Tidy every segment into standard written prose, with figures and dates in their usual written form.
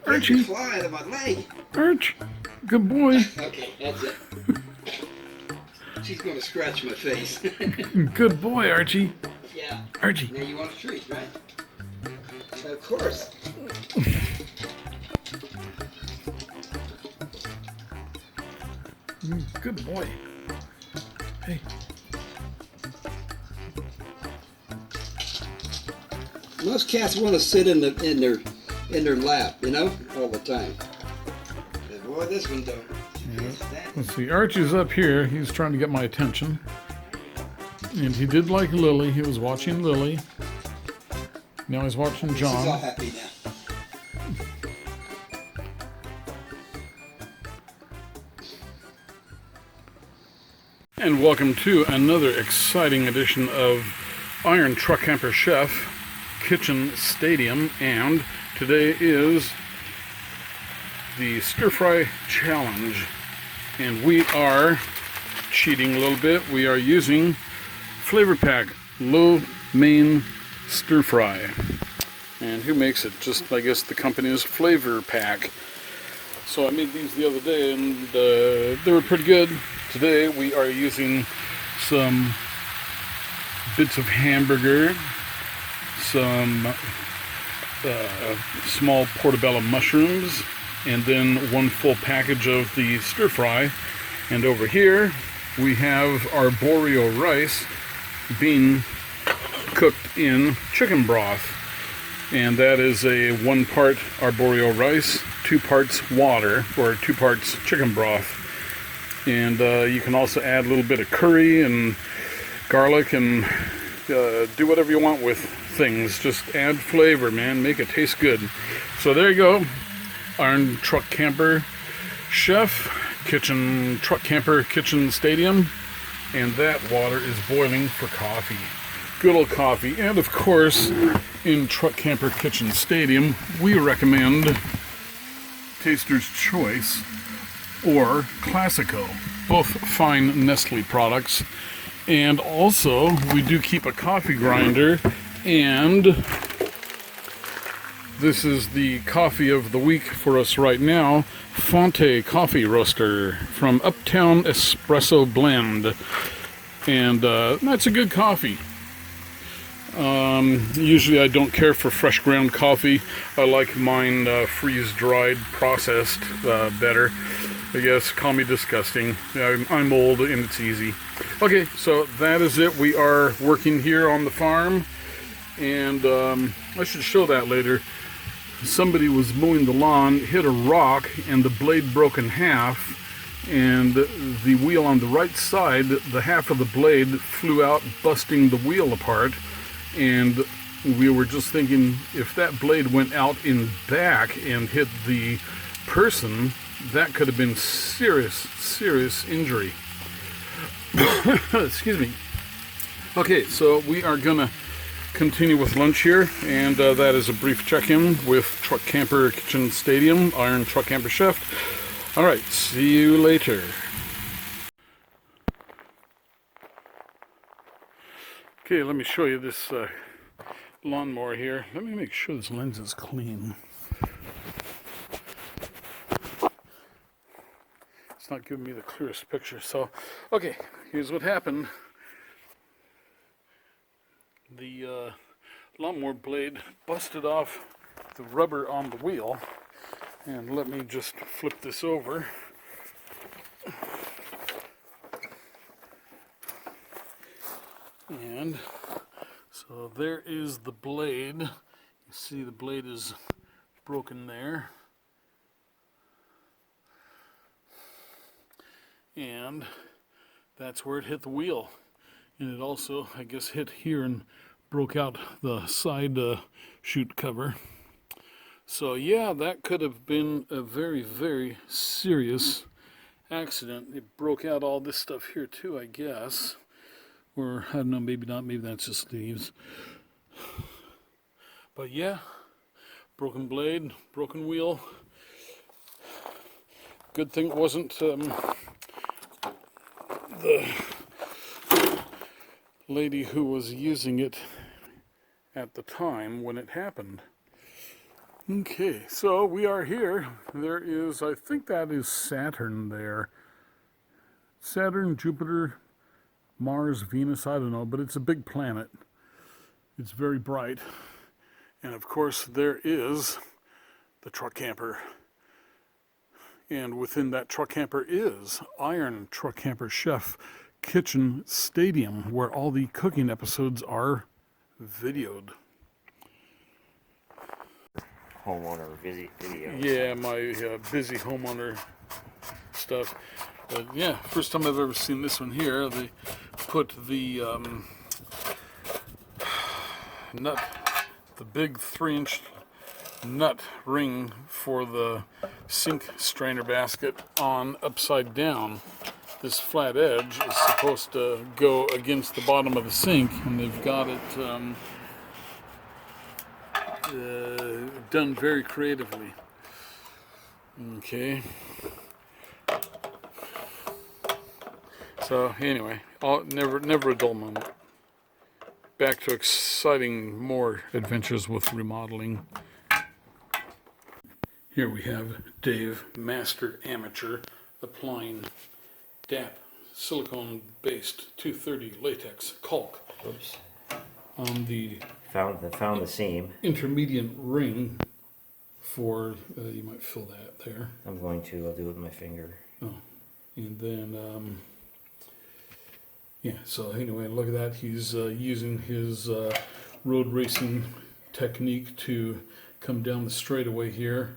Archie. Fly out of my leg. Arch. Good boy. Okay, that's it. She's going to scratch my face. Good boy, Archie. Yeah. Archie. Now you want a treat, right? Of course. Good boy. Hey. Most cats want to sit in their lap, you know, all the time. But boy, this one don't. Yeah. Let's see. Archie's up here. He's trying to get my attention. And he did like Lily. He was watching Lily. Now he's watching John. She's all happy now. And welcome to another exciting edition of Iron Truck Camper Chef Kitchen Stadium. And today is the Stir Fry Challenge. And we are cheating a little bit. We are using Flavor Pack Lo Mein Stir Fry. And who makes it? Just, I guess, the company is Flavor Pack. So I made these the other day and they were pretty good. Today we are using some bits of hamburger, some small portobello mushrooms, and then one full package of the stir fry. And over here we have arborio rice being cooked in chicken broth. And that is a 1 part arborio rice, 2 parts water, or 2 parts chicken broth. And you can also add a little bit of curry and garlic and do whatever you want with things. Just add flavor, man. Make it taste good. So there you go. Iron Truck Camper Chef, Kitchen Truck Camper Kitchen Stadium. And that water is boiling for coffee. Good old coffee. And of course, in Truck Camper Kitchen Stadium, we recommend Taster's Choice or Classico, both fine Nestle products. And also, we do keep a coffee grinder, and this is the coffee of the week for us right now, Fonte Coffee Roaster from Uptown Espresso Blend. And that's a good coffee. Usually I don't care for fresh ground coffee. I like mine freeze-dried, processed better. I guess, call me disgusting. I'm old and it's easy. Okay, so that is it. We are working here on the farm, and I should show that later. Somebody was mowing the lawn, hit a rock, and the blade broke in half, and the wheel on the right side, the half of the blade flew out, busting the wheel apart. And we were just thinking, if that blade went out in back and hit the person, that could have been serious injury. Excuse me. Okay, so we are gonna continue with lunch here, and that is a brief check-in with Truck Camper Kitchen Stadium, Iron Truck Camper Chef. All right, see you later. Okay, let me show you this lawnmower here. Let me make sure this lens is clean. It's not giving me the clearest picture. So, okay, here's what happened. The lawnmower blade busted off the rubber on the wheel. And let me just flip this over. And so there is the blade. You see the blade is broken there. And that's where it hit the wheel. And it also, I guess, hit here and broke out the side chute cover. So yeah, that could have been a very serious accident. It broke out all this stuff here too, I guess. Or, I don't know, maybe not, maybe that's just leaves. But yeah, broken blade, broken wheel. Good thing it wasn't the lady who was using it at the time when it happened. Okay, so we are here. There is, I think that is Saturn there. Saturn, Jupiter, Mars, Venus, I don't know, but it's a big planet. It's very bright. And of course, there is the truck camper. And within that truck camper is Iron Truck Camper Chef Kitchen Stadium, where all the cooking episodes are videoed. Homeowner videos. Yeah, my busy homeowner stuff. But yeah, first time I've ever seen this one here. They put the nut, the big 3-inch nut ring for the sink strainer basket on upside down. This flat edge is supposed to go against the bottom of the sink, and they've got it done very creatively. Okay. So anyway, never a dull moment. Back to exciting more adventures with remodeling. Here we have Dave, Master Amateur, applying DAP silicone-based 230 latex caulk Oops. on the Found the seam. intermediate ring for, you might fill that there. I'm going to. I'll do it with my finger. Oh, and then, yeah, so anyway, look at that. He's using his road racing technique to come down the straightaway here.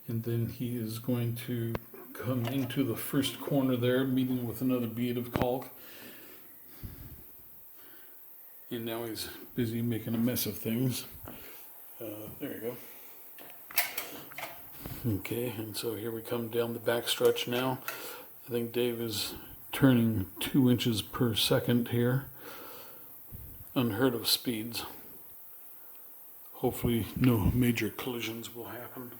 And then he is going to come into the first corner there, meeting with another bead of caulk. And now he's busy making a mess of things. There you go. Okay, and so here we come down the back stretch now. I think Dave is turning 2 inches per second here. Unheard of speeds. Hopefully no major collisions will happen.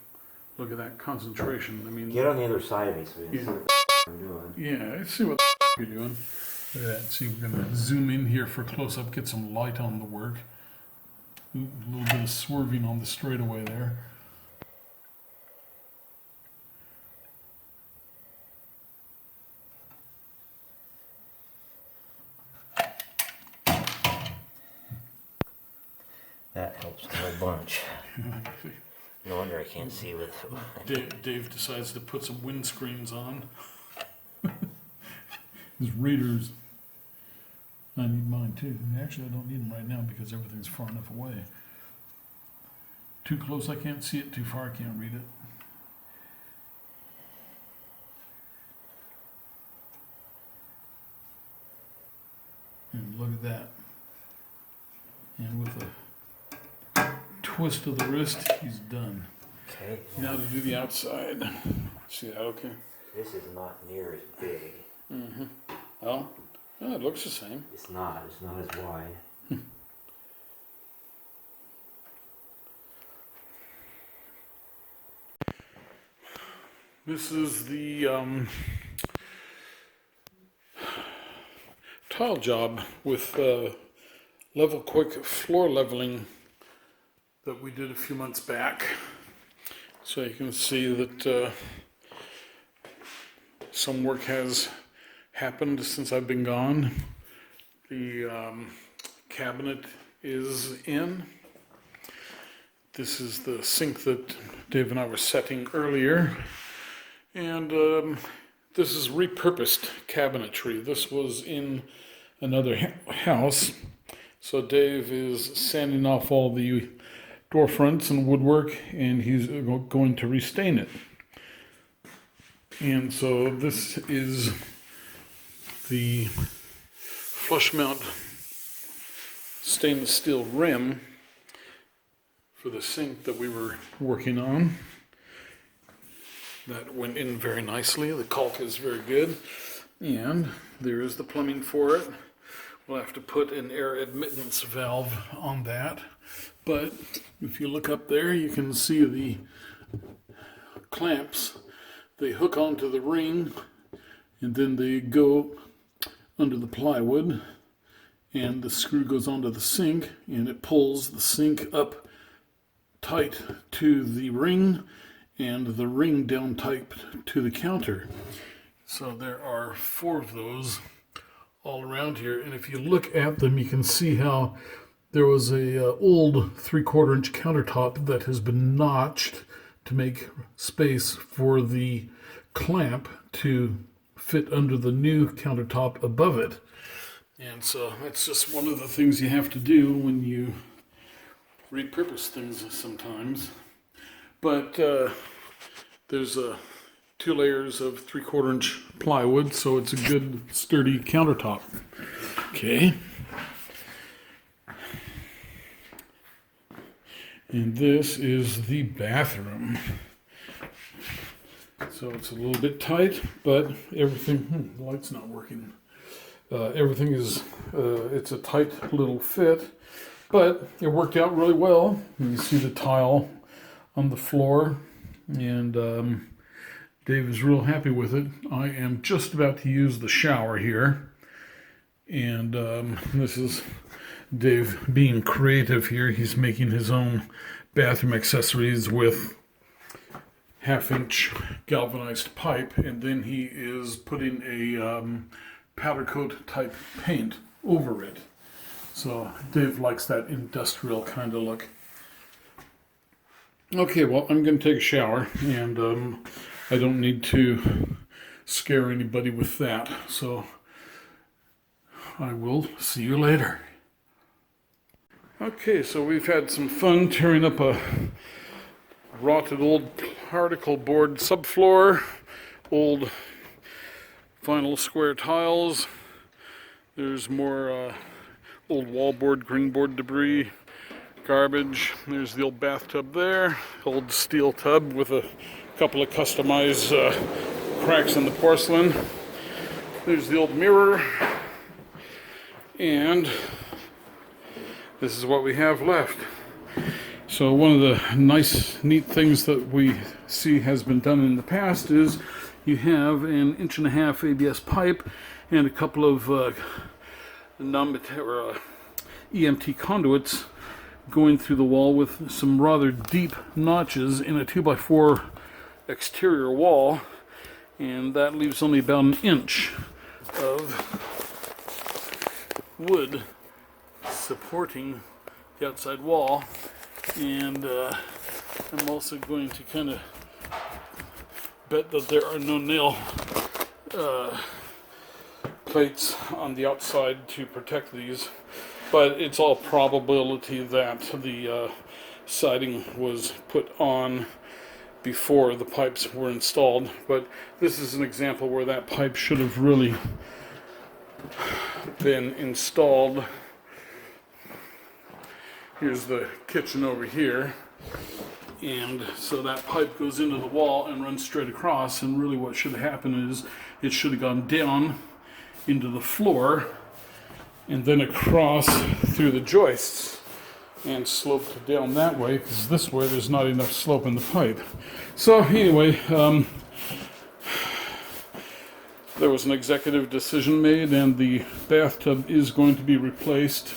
Look at that concentration. I mean, Get on the other side of me so you can see what I'm doing. yeah, let's see what the you're doing. Look at that. See, we're going to zoom in here for close up, get some light on the work. Ooh, a little bit of swerving on the straightaway there. That helps a whole bunch. No wonder I can't see with. Dave decides to put some windscreens on. His readers. I need mine too. Actually, I don't need them right now because everything's far enough away. Too close, I can't see it. Too far, I can't read it. And look at that. And with a twist of the wrist, he's done. Okay. Now to do the outside. See that okay? This is not near as big. Mm-hmm. Oh, it looks the same. It's not. It's not as wide. This is the tile job with level quick floor leveling that we did a few months back. So you can see that some work has happened since I've been gone. The cabinet is in. This is the sink that Dave and I were setting earlier. And this is repurposed cabinetry. This was in another house. So Dave is sanding off all the door fronts and woodwork, and he's going to restain it. And so this is the flush mount stainless steel rim for the sink that we were working on. That went in very nicely. The caulk is very good. And there is the plumbing for it. We'll have to put an air admittance valve on that. But if you look up there, you can see the clamps. They hook onto the ring, and then they go under the plywood, and the screw goes onto the sink, and it pulls the sink up tight to the ring and the ring down tight to the counter. So there are 4 of those all around here, and if you look at them, you can see how there was a old 3/4 inch countertop that has been notched to make space for the clamp to fit under the new countertop above it. And so that's just one of the things you have to do when you repurpose things sometimes. But there's 2 layers of 3/4 inch plywood, so it's a good sturdy countertop. Okay. And this is the bathroom. So it's a little bit tight, but everything, the light's not working. Everything is, it's a tight little fit, but it worked out really well. You see the tile on the floor, and Dave is real happy with it. I am just about to use the shower here, and this is Dave being creative here. He's making his own bathroom accessories with 1/2 inch galvanized pipe, and then he is putting a powder coat type paint over it. So Dave likes that industrial kind of look. Okay, well, I'm going to take a shower, and I don't need to scare anybody with that, so I will see you later. Okay, so we've had some fun tearing up a rotted old particle board subfloor, old vinyl square tiles. There's more old wallboard, greenboard debris, garbage. There's the old bathtub there, old steel tub with a couple of customized cracks in the porcelain. There's the old mirror, and this is what we have left. So one of the neat things that we see has been done in the past is you have an 1.5 inch ABS pipe and a couple of EMT conduits going through the wall with some rather deep notches in a 2x4 exterior wall, and that leaves only about 1 inch of wood supporting the outside wall. And I'm also going to kind of bet that there are no nail plates on the outside to protect these, but it's all probability that the siding was put on before the pipes were installed. But this is an example where that pipe should have really been installed. Here's the kitchen over here, and so that pipe goes into the wall and runs straight across, and really what should have happened is it should have gone down into the floor and then across through the joists and sloped down that way, because this way there's not enough slope in the pipe. So anyway, there was an executive decision made, and the bathtub is going to be replaced.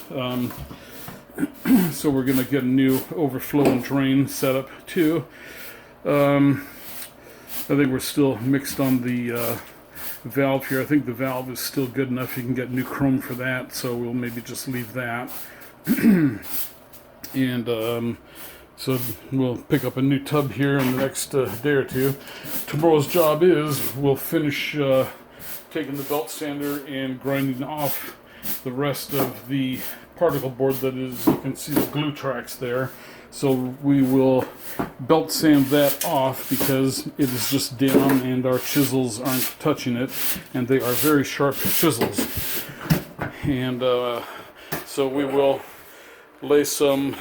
So we're going to get a new overflow and drain setup too. I think we're still mixed on the valve here. I think the valve is still good enough. You can get new chrome for that, so we'll maybe just leave that. And so we'll pick up a new tub here in the next day or two. Tomorrow's job is we'll finish taking the belt sander and grinding off the rest of the particle board that is, you can see the glue tracks there. So we will belt sand that off because it is just down and our chisels aren't touching it, and they are very sharp chisels. And so we will lay some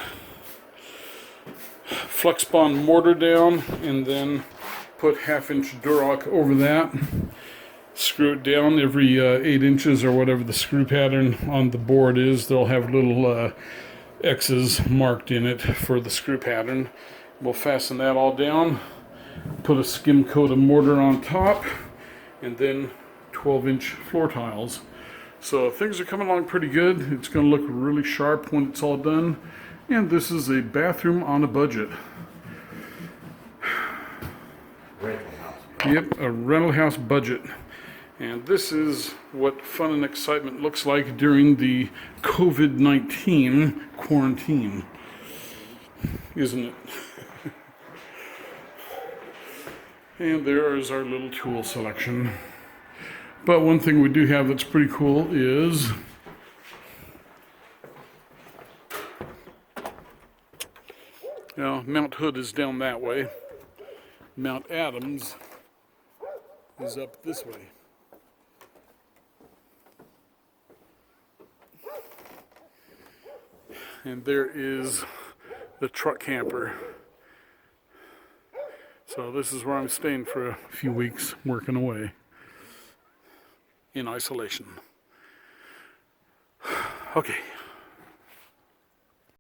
flex bond mortar down and then put 1/2 inch Durock over that. Screw it down every 8 inches or whatever the screw pattern on the board is. They'll have little X's marked in it for the screw pattern. We'll fasten that all down, put a skim coat of mortar on top, and then 12-inch floor tiles. So things are coming along pretty good. It's going to look really sharp when it's all done. And this is a bathroom on a budget. Rental house. Yep, a rental house budget. And this is what fun and excitement looks like during the COVID-19 quarantine, isn't it? And there is our little tool selection. But one thing we do have that's pretty cool is Mount Hood is down that way. Mount Adams is up this way. And there is the truck camper. So this is where I'm staying for a few weeks, working away in isolation. Okay.